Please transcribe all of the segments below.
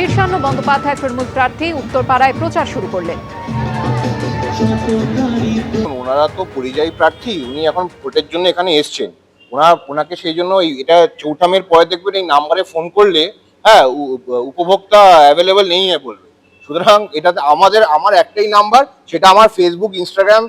শীর্ষান্ন বন্দ্যোপাধ্যায় তৃণমূল প্রার্থী উত্তরপাড়ায় প্রচার শুরু করলেন। ওনারা তো পরিযায়ী প্রার্থী, উনি এখন ভোটের জন্য এখানে এসছেন। ওনাকে সেই জন্য এটা চৌঠামের পরে দেখবেন এই নাম্বারে ফোন করলে হ্যাঁ উপভোক্তা অ্যাভেলেবেল নেই বলবে। সুতরাং এটাতে আমার একটাই নাম্বার, সেটা আমার ফেসবুক, ইনস্টাগ্রাম,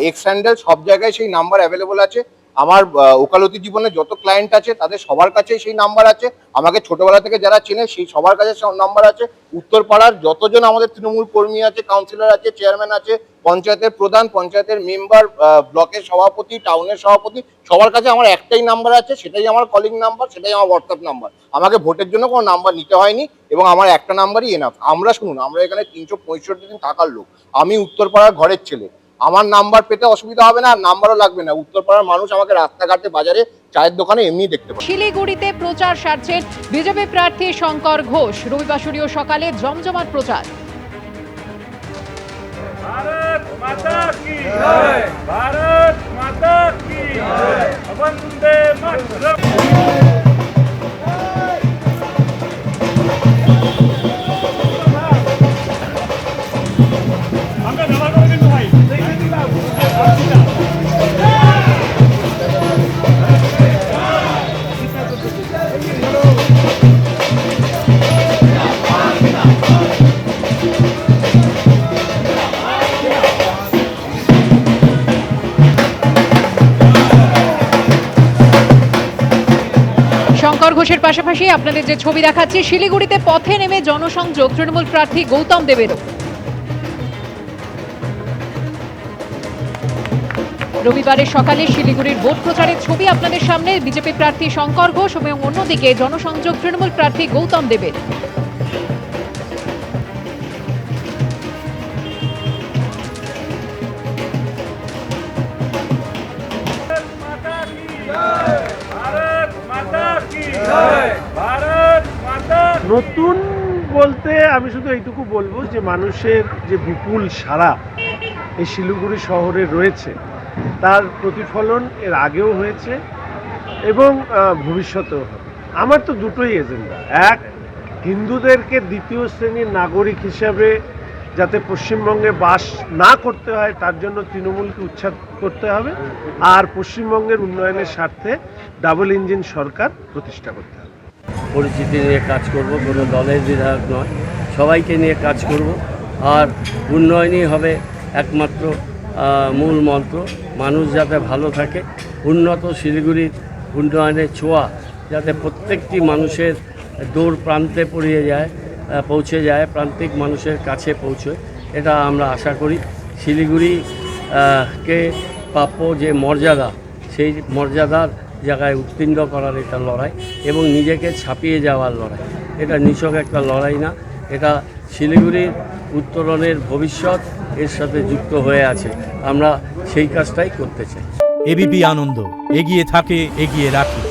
এক্স হ্যান্ডেল সব জায়গায় সেই নাম্বার অ্যাভেলেবেল আছে। আমার ওকালতি জীবনে যত ক্লায়েন্ট আছে তাদের সবার কাছে সেই নাম্বার আছে। আমাকে ছোটবেলা থেকে যারা চেনে সেই সবার কাছে নাম্বার আছে। উত্তরপাড়ার যতজন আমাদের তৃণমূল কর্মী আছে, কাউন্সিলর আছে, চেয়ারম্যান আছে, পঞ্চায়েতের প্রধান, পঞ্চায়েতের মেম্বার, ব্লকের সভাপতি, টাউনের সভাপতি, সবার কাছে আমার একটাই নাম্বার আছে, সেটাই আমার কলিং নাম্বার, সেটাই আমার হোয়াটসঅ্যাপ নাম্বার। আমাকে ভোটের জন্য কোনো নাম্বার নিতে হয়নি এবং আমার একটা নাম্বারই এনাফ। আমরা এখানে 365 দিন থাকার লোক। আমি উত্তরপাড়ার ঘরের ছেলে, আমার নাম্বার পেতে অসুবিধা হবে না, আর নাম্বারও লাগবে না। উত্তরপাড়ার মানুষ আমাকে রাস্তাঘাটে, বাজারে, চায়ের দোকানে এমনি দেখতে পাবে। শিলিগুড়িতে প্রচার সারছেন বিজেপি প্রার্থী শঙ্কর ঘোষ। রবিবাসরীয় সকালে জমজমাট প্রচার। भारत माता की जय, भारत माता की जय, वंदे मातरम। শঙ্কর ঘোষের পাশাপাশি আপনাদের যে ছবি দেখাচ্ছি, শিলিগুড়িতে পথে নেমে জনসংযোগ তৃণমূল প্রার্থী গৌতম দেবেরও। রবিবারের সকালে শিলিগুড়ির ভোট প্রচারের ছবি আপনাদের সামনে। বিজেপি প্রার্থী শঙ্কর ঘোষ এবং অন্যদিকে জনসংযোগ তৃণমূল প্রার্থী গৌতম দেবের। নতুন বলতে আমি শুধু এইটুকু বলবো যে মানুষের যে বিপুল সাড়া এই শিলিগুড়ি শহরে রয়েছে তার প্রতিফলন এর আগেও হয়েছে এবং ভবিষ্যতেও হবে। আমার তো দুটোই এজেন্ডা। এক, হিন্দুদেরকে দ্বিতীয় শ্রেণীর নাগরিক হিসাবে যাতে পশ্চিমবঙ্গে বাস না করতে হয় তার জন্য তৃণমূলকে উচ্ছেদ করতে হবে, আর পশ্চিমবঙ্গের উন্নয়নের স্বার্থে ডাবল ইঞ্জিন সরকার প্রতিষ্ঠা করতে হবে। পরিচিতি নিয়ে কাজ করব, কোনো দলের বিধায়ক নয়, সবাইকে নিয়ে কাজ করব। আর উন্নয়নই হবে একমাত্র মূল মন্ত্র। মানুষ যাতে ভালো থাকে, উন্নত শিলিগুড়ির উন্নয়নের ছোঁয়া যাতে প্রত্যেকটি মানুষের দূর প্রান্তে পৌঁছে যায়, প্রান্তিক মানুষের কাছে পৌঁছয়, এটা আমরা আশা করি। শিলিগুড়িকে প্রাপ্য যে মর্যাদা, সেই মর্যাদার জায়গায় উত্তীর্ণ করার এটা লড়াই এবং নিজেকে ছাপিয়ে যাওয়ার লড়াই। এটা নিছক একটা লড়াই না, এটা শিলিগুড়ির উত্তরণের ভবিষ্যৎ এর সাথে যুক্ত হয়ে আছে। আমরা সেই কাজটাই করতে চাই। এবিপি আনন্দ, এগিয়ে থাকে, এগিয়ে রাখে।